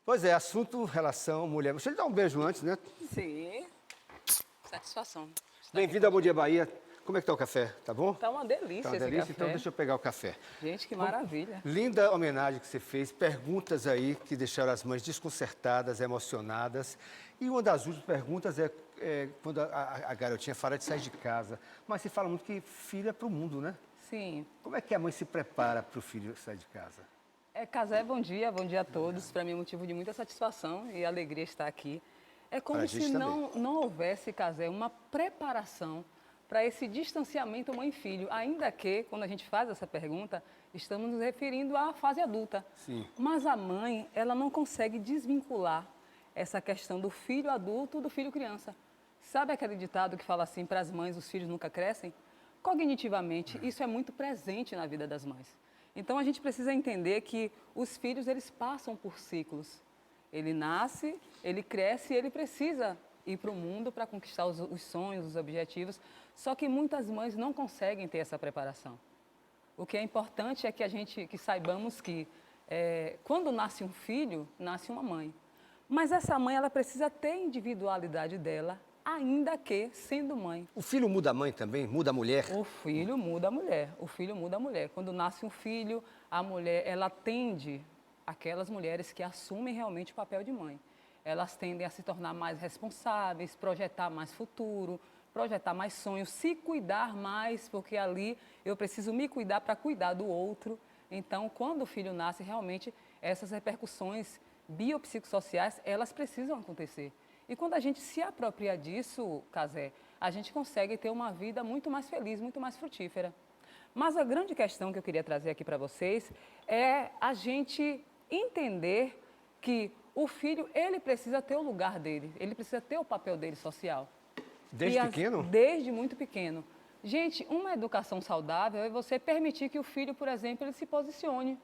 Pois é, assunto, relação, mulher. Deixa eu lhe dar um beijo antes, né? Sim. Satisfação. Bem-vindo ao Bom Dia Bahia. Como é que tá o café? Tá bom? Tá uma delícia Tá uma esse delícia? café. Então deixa eu pegar o café. Gente, que maravilha. Linda homenagem que você fez, perguntas aí que deixaram as mães desconcertadas, emocionadas. E uma das últimas perguntas é quando a garotinha fala de sair de casa. Mas se fala muito que filho é para o mundo, né? Sim. Como é que a mãe se prepara para o filho sair de casa? Casé, bom dia a todos. Para mim é motivo de muita satisfação e alegria estar aqui. É como Pra se gente não houvesse, Casé, uma preparação para esse distanciamento mãe-filho, ainda que, quando a gente faz essa pergunta, estamos nos referindo à fase adulta. Sim. Mas a mãe, ela não consegue desvincular essa questão do filho adulto do filho criança. Sabe aquele ditado que fala assim, para as mães os filhos nunca crescem? Cognitivamente, isso é muito presente na vida das mães. Então a gente precisa entender que os filhos, eles passam por ciclos. Ele nasce, ele cresce e ele precisa ir para o mundo para conquistar os sonhos, os objetivos. Só que muitas mães não conseguem ter essa preparação. O que é importante é que saibamos que quando nasce um filho, nasce uma mãe. Mas essa mãe, ela precisa ter a individualidade dela, ainda que sendo mãe. O filho muda a mãe também? Muda a mulher? O filho muda a mulher. O filho muda a mulher. Quando nasce um filho, a mulher, ela tende aquelas mulheres que assumem realmente o papel de mãe. Elas tendem a se tornar mais responsáveis, projetar mais futuro, projetar mais sonhos, se cuidar mais, porque ali eu preciso me cuidar para cuidar do outro. Então, quando o filho nasce, realmente essas repercussões biopsicossociais, elas precisam acontecer. E quando a gente se apropria disso, Casé, a gente consegue ter uma vida muito mais feliz, muito mais frutífera. Mas a grande questão que eu queria trazer aqui para vocês é a gente entender que o filho, ele precisa ter o lugar dele, ele precisa ter o papel dele social. Desde pequeno? Desde muito pequeno. Gente, uma educação saudável é você permitir que o filho, por exemplo, ele se posicione.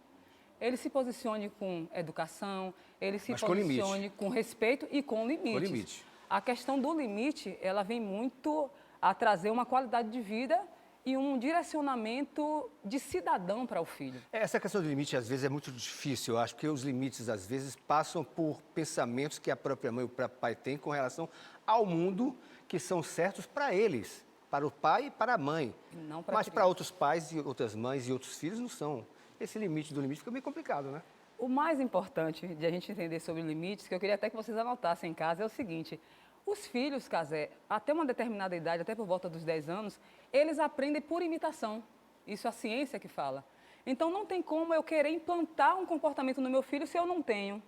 Ele se posicione com educação, ele se posicione com respeito e com limites. Com limite. A questão do limite, ela vem muito a trazer uma qualidade de vida e um direcionamento de cidadão para o filho. Essa questão do limite, às vezes, é muito difícil, eu acho, porque os limites, às vezes, passam por pensamentos que a própria mãe ou o próprio pai têm com relação ao mundo, que são certos para eles, para o pai e para a mãe. Não para Mas para outros pais e outras mães e outros filhos não são. Esse limite do limite fica meio complicado, né? O mais importante de a gente entender sobre limites, que eu queria até que vocês anotassem em casa, é o seguinte: os filhos, Casé, até uma determinada idade, até por volta dos 10 anos, eles aprendem por imitação. Isso é a ciência que fala. Então não tem como eu querer implantar um comportamento no meu filho se eu não tenho.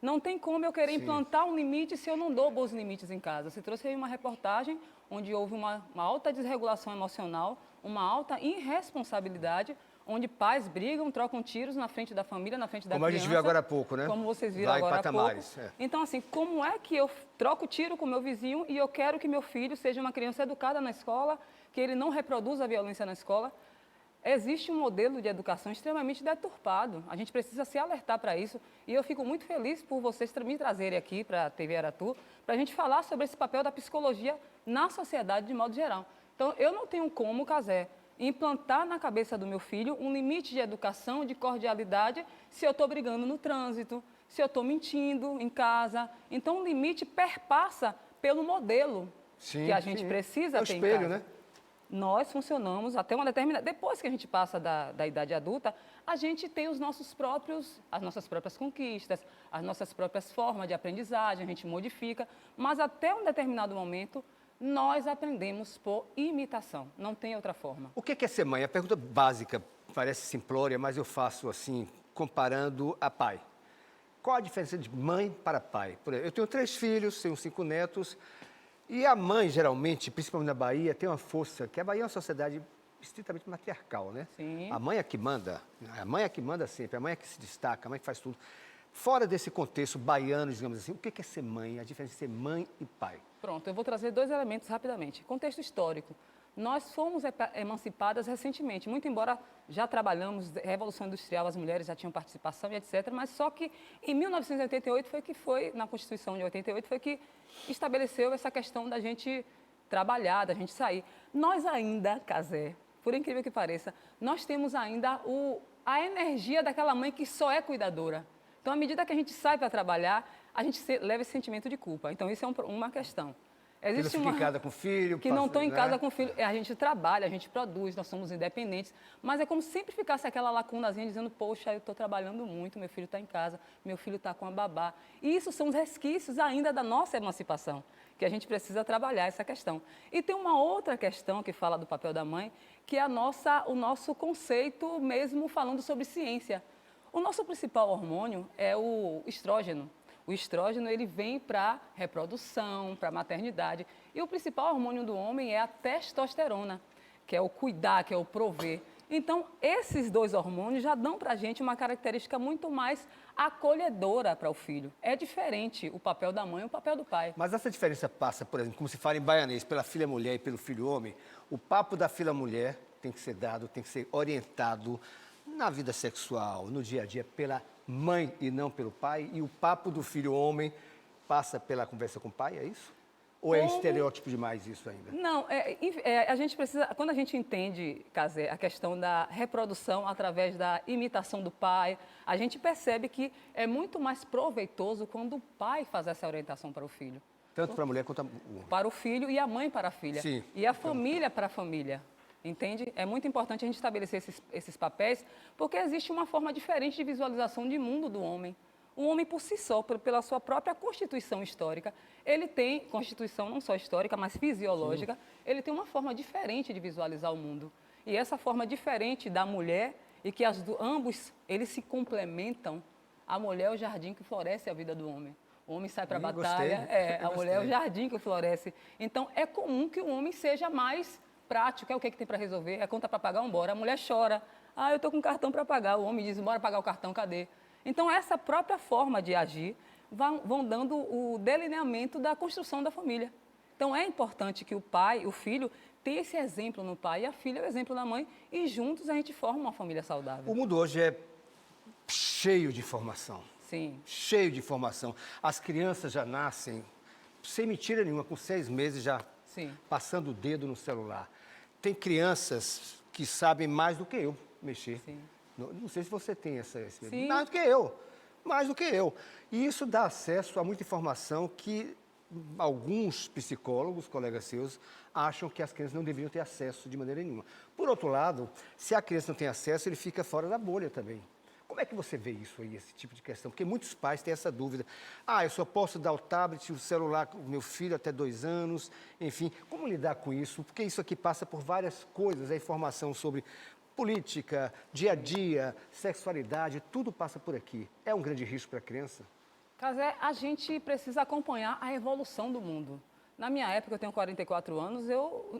Não tem como eu querer implantar um limite se eu não dou bons limites em casa. Você trouxe aí uma reportagem onde houve uma alta desregulação emocional, uma alta irresponsabilidade, onde pais brigam, trocam tiros na frente da família, na frente da criança. Como a gente viu agora há pouco, né? Como vocês viram Vai em agora há patamares, pouco. Então, assim, como é que eu troco tiro com meu vizinho e eu quero que meu filho seja uma criança educada na escola, que ele não reproduza a violência na escola? Existe um modelo de educação extremamente deturpado. A gente precisa se alertar para isso. E eu fico muito feliz por vocês me trazerem aqui para a TV Aratu, para a gente falar sobre esse papel da psicologia na sociedade de modo geral. Então, eu não tenho como, Casé, implantar na cabeça do meu filho um limite de educação, de cordialidade, se eu estou brigando no trânsito, se eu estou mentindo em casa. Então, o limite perpassa pelo modelo que a gente precisa ter em casa. Né? Nós funcionamos até uma determinada... Depois que a gente passa da idade adulta, a gente tem as nossas próprias conquistas, as nossas próprias formas de aprendizagem, a gente modifica, mas até um determinado momento, nós aprendemos por imitação, não tem outra forma. O que é ser mãe? A pergunta básica parece simplória, mas eu faço assim, comparando a pai. Qual a diferença de mãe para pai? Por exemplo, eu tenho 3 filhos, tenho 5 netos, e a mãe, geralmente, principalmente na Bahia, tem uma força, que a Bahia é uma sociedade estritamente matriarcal, né? Sim. A mãe é que manda, a mãe é que manda sempre, a mãe é que se destaca, a mãe que faz tudo. Fora desse contexto baiano, digamos assim, o que é ser mãe? A diferença de ser mãe e pai? Pronto, eu vou trazer 2 elementos rapidamente. Contexto histórico. Nós fomos emancipadas recentemente, muito embora já trabalhamos, Revolução Industrial, as mulheres já tinham participação e etc., mas só que em 1988 na Constituição de 88, foi que estabeleceu essa questão da gente trabalhar, da gente sair. Nós ainda, Casé, por incrível que pareça, nós temos ainda a energia daquela mãe que só é cuidadora. Então, à medida que a gente sai para trabalhar, a gente leva esse sentimento de culpa. Então, isso é uma questão. Existe uma... em casa com o filho. Que não estão em casa com o filho. A gente trabalha, a gente produz, nós somos independentes, mas é como se sempre ficasse aquela lacunazinha dizendo, poxa, eu estou trabalhando muito, meu filho está em casa, meu filho está com a babá. E isso são os resquícios ainda da nossa emancipação, que a gente precisa trabalhar essa questão. E tem uma outra questão que fala do papel da mãe, que é o nosso conceito mesmo falando sobre ciência. O nosso principal hormônio é o estrógeno. O estrógeno, ele vem para reprodução, para maternidade. E o principal hormônio do homem é a testosterona, que é o cuidar, que é o prover. Então, esses dois hormônios já dão para a gente uma característica muito mais acolhedora para o filho. É diferente o papel da mãe e o papel do pai. Mas essa diferença passa, por exemplo, como se fala em baianês, pela filha mulher e pelo filho homem. O papo da filha mulher tem que ser dado, tem que ser orientado na vida sexual, no dia a dia, pela mãe e não pelo pai, e o papo do filho homem passa pela conversa com o pai, é isso? Ou é estereótipo demais isso ainda? Não, a gente precisa, quando a gente entende, Casé, a questão da reprodução através da imitação do pai, a gente percebe que é muito mais proveitoso quando o pai faz essa orientação para o filho. Tanto para a mulher quanto para o filho e a mãe para a filha. Sim. E a família para a família. Entende? É muito importante a gente estabelecer esses papéis, porque existe uma forma diferente de visualização de mundo do homem. O homem, por si só, pela sua própria constituição histórica, ele tem, constituição não só histórica, mas fisiológica, ele tem uma forma diferente de visualizar o mundo. E essa forma diferente da mulher, e que ambos, eles se complementam, a mulher é o jardim que floresce a vida do homem. O homem sai para a batalha, a mulher é o jardim que floresce. Então, é comum que o homem seja mais prático, é o que tem para resolver, é conta para pagar, embora. A mulher chora, eu estou com cartão para pagar, o homem diz, bora pagar o cartão, cadê? Então, essa própria forma de agir vão dando o delineamento da construção da família. Então, é importante que o pai, o filho, tenha esse exemplo no pai e a filha é o exemplo da mãe e juntos a gente forma uma família saudável. O mundo hoje é cheio de informação. Sim. Cheio de informação. As crianças já nascem, sem mentira nenhuma, com 6 meses já passando o dedo no celular. Tem crianças que sabem mais do que eu mexer. Sim. Não sei se você tem mais do que eu. Mais do que eu. E isso dá acesso a muita informação que alguns psicólogos, colegas seus, acham que as crianças não deveriam ter acesso de maneira nenhuma. Por outro lado, se a criança não tem acesso, ele fica fora da bolha também. Como é que você vê isso aí, esse tipo de questão? Porque muitos pais têm essa dúvida. Eu só posso dar o tablet, o celular para o meu filho até 2 anos, enfim. Como lidar com isso? Porque isso aqui passa por várias coisas, a informação sobre política, dia a dia, sexualidade, tudo passa por aqui. É um grande risco para a criança? Casé, a gente precisa acompanhar a evolução do mundo. Na minha época, eu tenho 44 anos,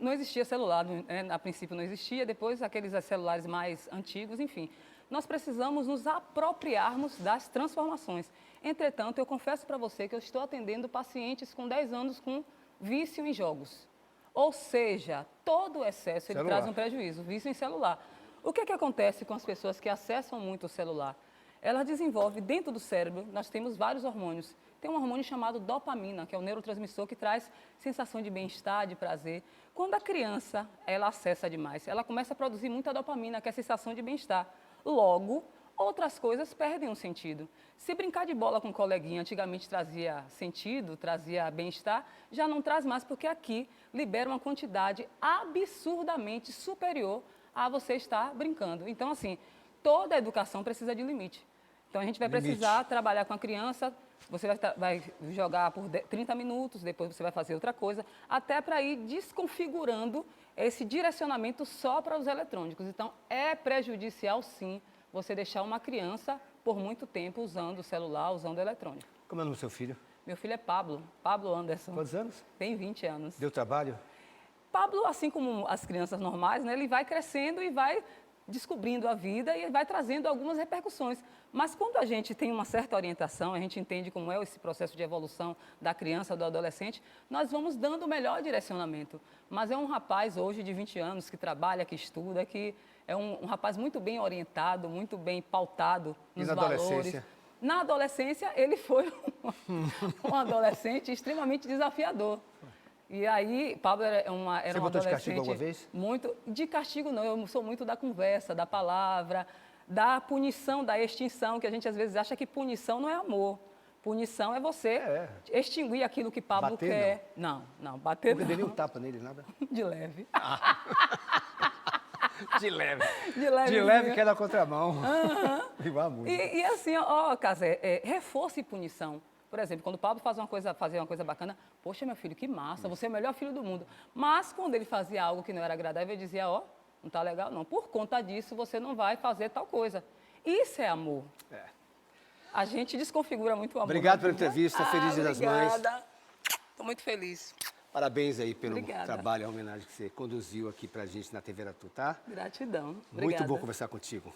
não existia celular, a princípio não existia, depois aqueles celulares mais antigos, enfim. Nós precisamos nos apropriarmos das transformações. Entretanto, eu confesso para você que eu estou atendendo pacientes com 10 anos com vício em jogos. Ou seja, todo o excesso ele traz um prejuízo, vício em celular. O que acontece com as pessoas que acessam muito o celular? Elas desenvolvem, dentro do cérebro, nós temos vários hormônios. Tem um hormônio chamado dopamina, que é um neurotransmissor que traz sensação de bem-estar, de prazer. Quando a criança, ela acessa demais, ela começa a produzir muita dopamina, que é a sensação de bem-estar. Logo, outras coisas perdem o sentido. Se brincar de bola com um coleguinha antigamente trazia sentido, trazia bem-estar, já não traz mais, porque aqui libera uma quantidade absurdamente superior a você estar brincando. Então, assim, toda a educação precisa de limite. Então, a gente vai precisar trabalhar com a criança, você vai jogar por 30 minutos, depois você vai fazer outra coisa, até para ir desconfigurando esse direcionamento só para os eletrônicos. Então, é prejudicial, sim, você deixar uma criança por muito tempo usando o celular, usando o eletrônico. Como é o nome do seu filho? Meu filho é Pablo Anderson. Quantos anos? Tem 20 anos. Deu trabalho? Pablo, assim como as crianças normais, né, ele vai crescendo e vai descobrindo a vida e vai trazendo algumas repercussões. Mas quando a gente tem uma certa orientação, a gente entende como é esse processo de evolução da criança, do adolescente, nós vamos dando o melhor direcionamento. Mas é um rapaz hoje de 20 anos que trabalha, que estuda, que é um rapaz muito bem orientado, muito bem pautado nos valores. Adolescência? Na adolescência, ele foi um adolescente extremamente desafiador. E aí, Pablo era um adolescente... Você botou de castigo alguma vez? Muito... De castigo não, eu sou muito da conversa, da palavra, da punição, da extinção, que a gente às vezes acha que punição não é amor. Punição é você extinguir aquilo que Pablo Bater, quer. Não, bater Nunca dei não. nem um tapa nele, nada. De leve. De leve. De leve. De leve que é da contramão. Igual a música. E assim, ó, Casé, reforço e punição. Por exemplo, quando o Pablo fazia uma coisa bacana, poxa, meu filho, que massa, você é o melhor filho do mundo. Mas quando ele fazia algo que não era agradável, ele dizia, ó, não tá legal não. Por conta disso, você não vai fazer tal coisa. Isso é amor. É. A gente desconfigura muito o amor. Obrigado pela entrevista, feliz Dia das Mães. Obrigada. Estou muito feliz. Parabéns aí pelo Obrigada. trabalho, a homenagem que você conduziu aqui pra gente na TV Aratu, tá? Gratidão. Muito Obrigada. bom conversar contigo.